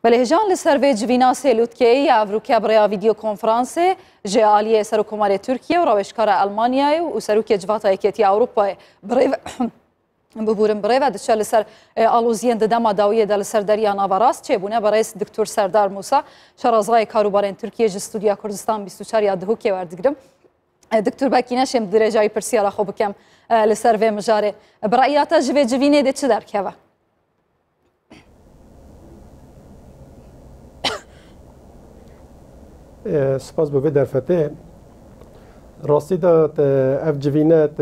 بلهجان لسروی جوینا سلوتکی افروکیا برای ویدیو کنفرانس جالی سرکوماری ترکیه و روشکار آلمانیا و سروکی جوات ایکتی اروپا برای ببورن برای و دچار لسر آلوزین ددما داویه دل سر دریا نواراست چه بونه برای دکتر سردار موسی شرازای کاروبارن ترکیه جستودیا کردستان 24 یادهو که وردگرم دکتر بکینش ام درجای پرسیارا خوب کم لسر و مجاره برایات جوینه ده چه درکه سپاس به درفته راستی داد اف جوینات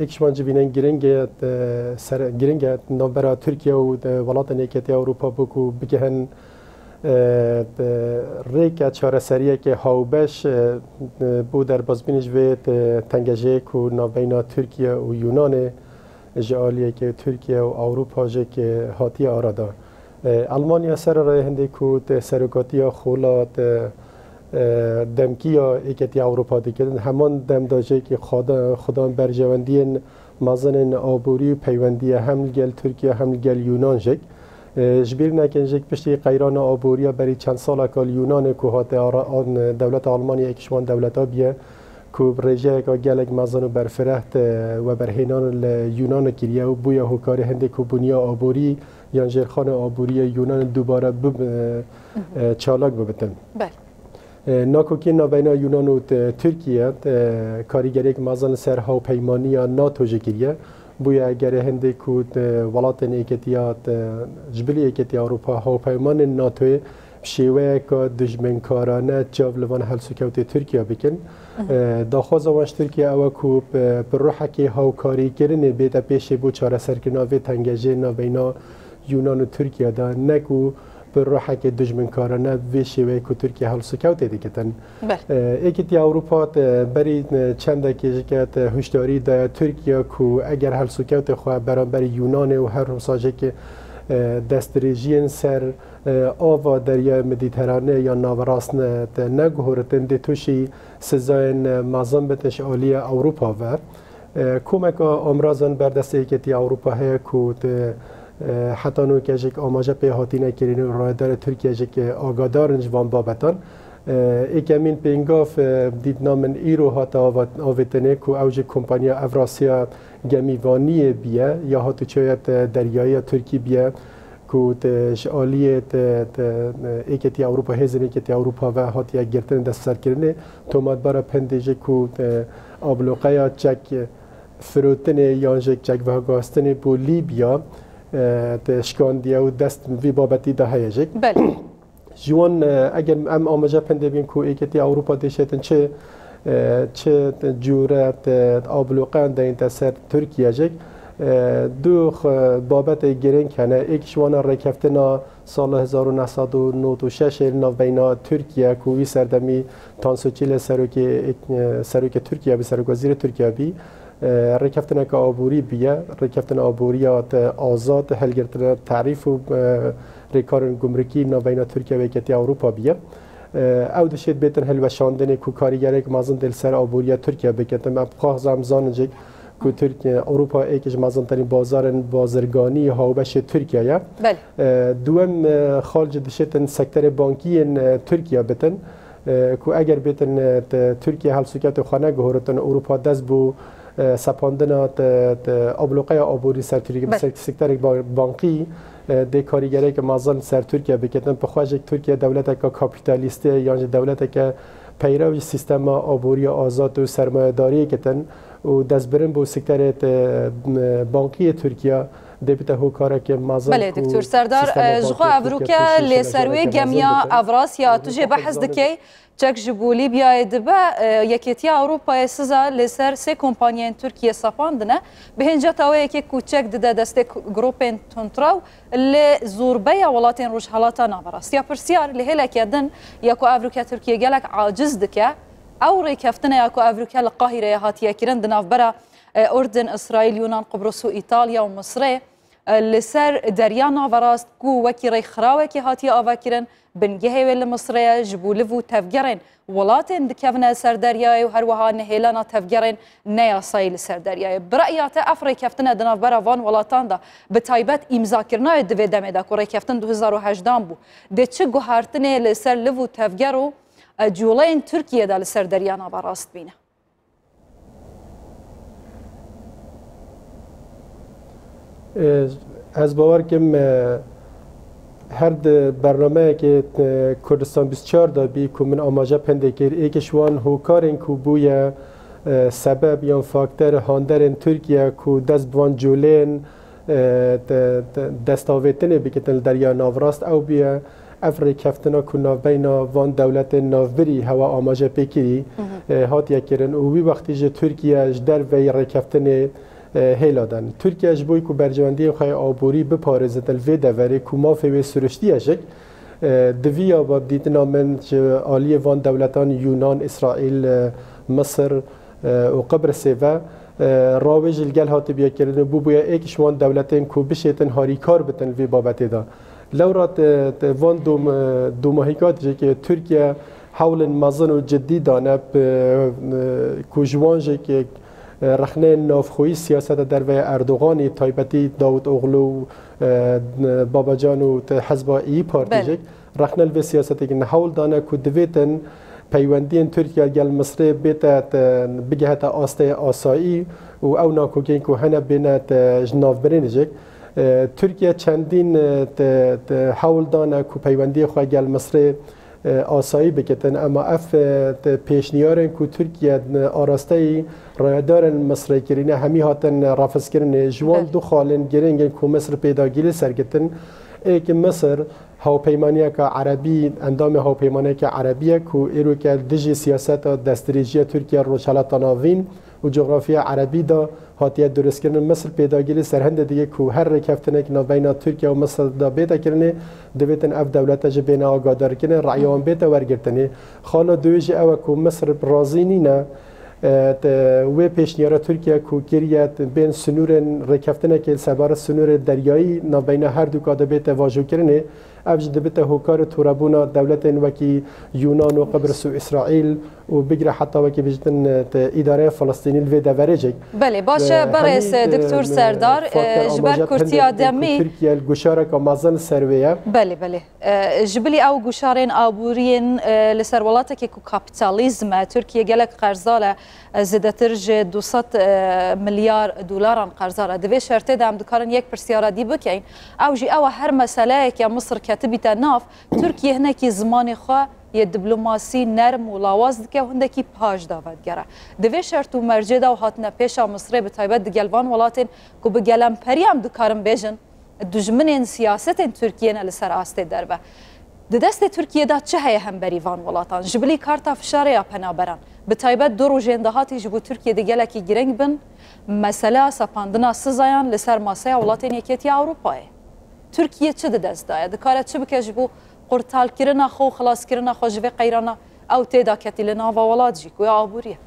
اکشمان جوینان گرینگه نوبرا ترکیه و ولات نیکتی اروپا بکو بگهن ریک چهار سریه که هاوبش بود در بازبینش و تنگجه کو نوبینا ترکیه و یونان جالیه که ترکیه و اروپا جه که هاتی آرادا آلمانیا سر راه هنده کو سرکاتی خولات دمکیا ایکتی اروپا دیگه همان دم داجه که خدا برجواندی مازن آبوری و پیوندی هم گل ترکیه هم گل یونان جک جبیر نکن جک پشتی قیران آبوری برای چند سال کال یونان که هات دولت آلمانی اکشمان دولت ها بیه که رجه که گلک مازن و برفرهت و برهنان یونان کریه و بویا هکاری هنده که بنیا آبوری یا جرخان آبوری یونان دوباره چالاک ببتن. بله. ناکوکی نابینا یونان و ترکیه کاریگری که مازن سرها و پیمانی ناتو جگیریه بویا اگر هنده کود ولات ایکتیات جبلی ایکتی اروپا ها و پیمان ناتوی شیوه که دشمنکارانه جاب لوان هلسوکوت ترکیه بکن داخواز آماش ترکیه او که پر روحه که ها و کاری کرنه بیده پیشه بو چاره سرکناوی تنگجه نابینا یونان و ترکیه دا نکو پر روحه که دشمنکارانه وی شیوه که ترکیه هلسوکوت دیگتن ایکتی اروپا بری چند که هشداری دا ترکیه که اگر هلسوکوت خواه برابر یونان و هر مساجه که دستریجین سر آوا دریا مدیترانه یا ناوراست نگهورتن دی توشی سزاین مازن بتش آلی اروپا و کمک امرازن بر دست ایکتی اروپا هی که حتی نو که جک آماجه پی هاتی نکرین و رایدار ترکیه جک آگادارن جوان بابتان ایکمین پینگاف دید نامن ایرو هات آویتنه که اوج کمپانیا افراسیا گمیوانی بیه یا هاتو چایت دریایی ترکی بیه که شعالیه ایکتی اروپا هزن ایکتی اروپا و هاتی اگرتن دست سر کرنه توماد بارا پندیجه که آبلوقه چک فروتن یا چک و گاستن بو لیبیا شکاندیه و دست وی بابتی ده هیجک بله جوان اگر ام آماجه پنده بین که ایکتی اروپا دیشتن چه جورت آبلوقه ده این سر ترکیه جک دو بابت گرین کنه ایک جوان رکفتنا سال 1996 نوبینا ترکیه که وی سردمی تانسوچیل سروک ترکیه به سروک وزیر ترکیه بی رکفتن که آبوری بیه رکفتن آبوریات آزاد هلگرتن تعریف و ریکارن گمرکی نوبینا ترکیه و ایکتی اروپا بیه او دشید بیتن هلوشاندن که کاریگری که مازن دل سر آبوریا ترکیه بکتن اب خواه زمزانجی که ترکیه اروپا ایکش مازن ترین بازرگانی هاوبش ترکیه دوم خارج دشیدن سکتر بانکی ترکیه بتن که اگر بیتن ترکیه هلسوکت خانه گهورتن اروپا دست بو سپاندن آبلوقه آبوری سر ترکیه به سکتر بانکی دی کاریگری که مازن سر ترکیه بکتن بخواهش ترکیه دولت که کاپیتالیسته یا دولت که پیرو سیستم آبوری آزاد و سرمایه داری کتن و دست برن بو سکتر بانکی ترکیه دبیت هوکاره که مازن بله دکتر سردار جخوا افروکا لسروی گمیا افراسیا توجه بحث دکی چک جبولی بیاید به یکیتی اروپا سزا لسر سه کمپانیان ترکیه سپاندنه به هنجا تاوی یکی کوچک دده دسته گروپین تونتراو لزوربه ولاتین روش حالاتا نابراست یا پرسیار لهلک یدن یکو افروکا ترکیه گلک عاجز دکه او ریکفتنه یکو افروکا لقاهره هاتیه کرن دناف برا اردن اسرائیل یونان قبرس و ایتالیا و مصر لسر دریا ناوراست کو وکی ری خراوکی هاتی آواکرن بنگه ویل مصریه جبولو و تفگرن ولاتن دکفن سر دریای و هر وها نهیلانا تفگرن نیاسایی لسر دریای برایات افری کفتن دناف براوان ولاتان دا به تایبت امضا کرنای دوی دمه دا که ری کفتن 2018 بو ده چه گوهارتنه لسر لو تفگر و جولین ترکیه دا لسر دریا ناوراست بینه از باور کم هر برنامه که کردستان 24 دا بی که من آماجه پنده کرد ایکشوان هوکارن که بوی سبب یا فاکتر هاندرن ترکیه که دست بوان جولین دستاویتن بکتن دریا ناوراست او بیا افری کفتنا که ناو بین وان دولت ناوبری هوا آماجه پیکری هاتیه کرن و بی وقتی جه ترکیه در وی رکفتن هیلادن ترکیه جبوی که برجواندی خواهی آبوری بپارزد الوی دوره که ما فیوی سرشتی اشک دویا با دیدنا من آلی وان دولتان یونان، اسرائیل، مصر و قبرس و راوج الگل هاتی بیا کردن بویا ایکش وان دولتین که بشیتن هاریکار بتن الوی بابتی دا لورات وان دوماهیکات جه که ترکیه حول مزن و جدی دانه کجوان که رخنه نافخوی سیاست در وی اردوغانی تایبتی داود اغلو باباجان و حزب ای پارتیجک رخنه الوی سیاستی که نحول دانه که دویتن پیوندین ترکیه گل مصر بیتا بگهت آسته آسایی و او ناکوگین که هنه بینت جناف برینجک ترکیه چندین حول دانه که پیوندی خواه گل مصر آسایی بکتن اما اف پیشنیارن که ترکیه آراسته رایدارن مصر کرینه همی هاتن رافض کرنه جوان دو خالن گرنگن که مصر پیداگیری سرگتن ای که مصر هاوپیمانی که عربی اندام هاوپیمانی که عربیه که ایرو که دیجی سیاست دستریجی ترکیه روشالات ناوین و جغرافیا عربی دا هاتیه درست کردن مصر پیداگیری سرهند دیگه که هر رکفتنه که بین ترکیه و مصر دا بیتا کرنه دویتن اف دولت جه بین آگادار کنه رعیان بیتا ورگرتنه خالا دویجی او که مصر برازینی نه و پیشنیار ترکیه که کریت بین سنور رکفتنه که سبار سنور دریایی نبین هر دو کاده بیت واجو کرنه افج دبته هوکار تورابونا دولت وکی یونان و قبرس و اسرائیل و بگیره حتی وکی بجتن اداره فلسطینی الوی دورجک بله باشه برس دکتر سردار جبر کرتیا دمی ترکیه الگوشاره که مازن سرویه بله جبلی او گوشارین آبورین لسر ولاته که کاپیتالیزم ترکیه گلک قرضاله زدتر جه 200 میلیارد دلار قرضاله دوی شرطه دام دکارن یک پرسیاره دی بکین او جی او هر مسئله که مصر کتبی ناف ترکیه هنکی زمان خواه یه دیپلماسی نرم و لاواز که هندکی پاش داود گره دوی شرط و مرجع دا و هاتنه پیشا مصره به تایبت دگلوان ولاتین که به گلم پریم دکارم بیجن دجمن سیاست ترکیه نل سر آسته دربه دست ترکیه دا چه هی هم بریوان ولاتان جبلی کارتا فشاره یا پنابران به تایبت دو روز اندهاتی جبو ترکیه دگلکی گرنگ بن مسئله سپاندنا سزایان لسر ماسه ولاتین یکیتی اروپای ترکیه چه دست داید دکاره چه بکه جبو قرطال کرنا خو خلاص کرنا خو جوی قیرانا او تیدا کتی لنا و ولاد جی کویا آبوریه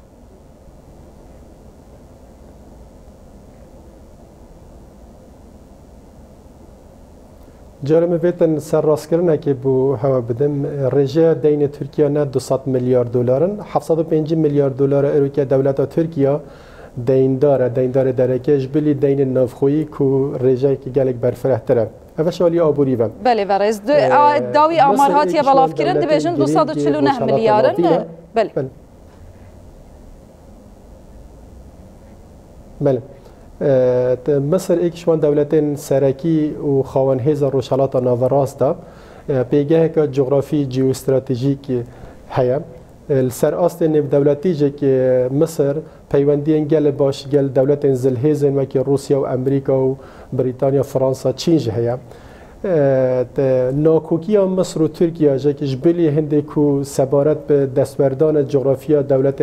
جرم ویتن سر راست کرنه که بو هوا بدم رژه دین ترکیه نه 200 میلیارد دلارن 705 میلیارد دلار ایرو که دولت ترکیه دینداره درکش بلی دین نافخویی کو رژه که گلک برفره تره اوش والی آبوری و بله ورز داوی آمار هاتی بلاف کردن دیویژن 249 میلیارد بله مصر ایکشوان دولتین سرکی و خوان هزار روشالات ناوراست دا پیگه که جغرافی جیوستراتژیک هیا السر آست نب دولتی جه که مصر پیوندی گل باش گل دولت زلهزن و که روسیا و امریکا و بریتانیا فرانسا چین جه هیا ناکوکیا مصر و ترکیه جه که جبلی هنده که سبارت به دستوردان جغرافیا دولت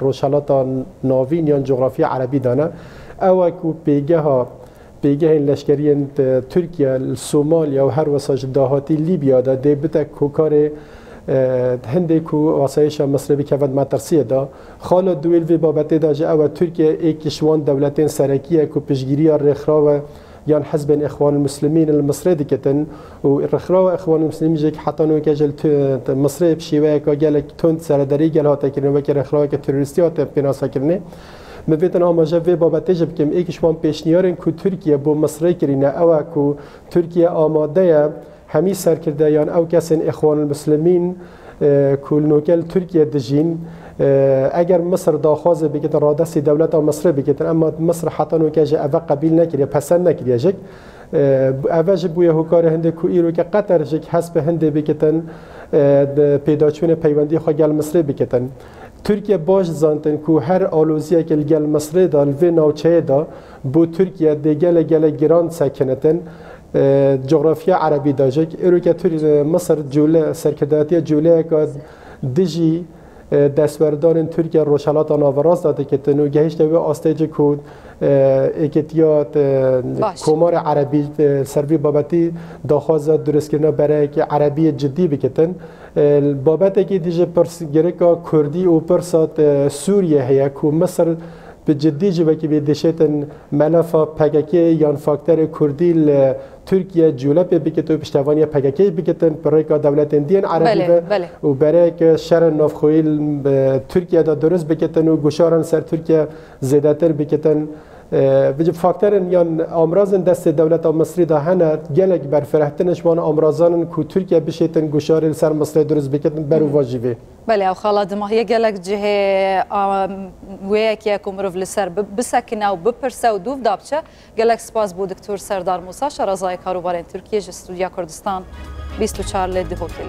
روشالات ناوین یا جغرافیا عربی دانه او که پیگه لشکری ترکیه سومالیا و هر وساج دهاتی لیبیا دا دی بتا کوکار هنده که واسایش مصر بکود مترسیه دا خالا دویل وی بابته دا جه او ترکیه ایکشوان دولتین سرکیه که پشگیری رخرا و یان حزب اخوان المسلمین المصری دکتن و رخراو اخوان المسلمین جک حتی نو کجل مصری بشیوه که گل تند سرداری گل هات کرنه و که رخراو که تروریستی هات پناسا کرنه مبیتن آماجه و بابت جب کم ایکش وان پیشنیارن کو ترکیه بو مصری کرینه او کو ترکیه آماده همی سرکرده یان او کسین اخوان المسلمین کل نوکل ترکیه دجین اگر مصر داخواز بکتن رادستی دولت مصر بکتن اما مصر حتی نوکه اوه قبیل نکریه پسند نکریه جک اوه جبویه هکار هنده کو ایرو که قطر جک حسب هنده بکتن پیداچون پیوندی خواه گل مصر بکتن ترکیه باش زانتن کو هر آلوزیه که گل مصر دا الوی ناوچه دا بو ترکیه ده گل گران سکنتن جغرافیا عربی داجک ایرو که مصر جوله سرکرداتی جوله که دجی دستوردان ترکیه روشالات ناوراز داده که تنو گهشت و آستیج کود اکتیات کمار عربی سروی بابتی داخواز درست کردن برای که عربی جدی بکتن بابتی که دیجه پرس گرکا کردی و پرسات سوریه هیا که مصر به جدی جوه که بیدشتن ملفا پگکی یان فاکتر کردی ترکیه جولب بکت و پشتوانی پگکی بکتن برای که دولت دین عربی و برای که شهر نافخویل ترکیه دا درست بکتن و گوشارن سر ترکیه زیادتر بکتن بجب فاکترن یان امراضن دست دولت مصری دا هنر گلک بر فرحتنش وان امراضان کو ترکیه بشیتن گوشار سر مصری درست بکتن برو واجبه بله او خالد ما هي قالك جهه وياك ياكم مروف لسر بسكنه وببرسه ودوف دابشه قالك سباس بو دكتور سردار موسى شرزاي كاروبارين تركيا استوديو كردستان 24 لدي هوتيل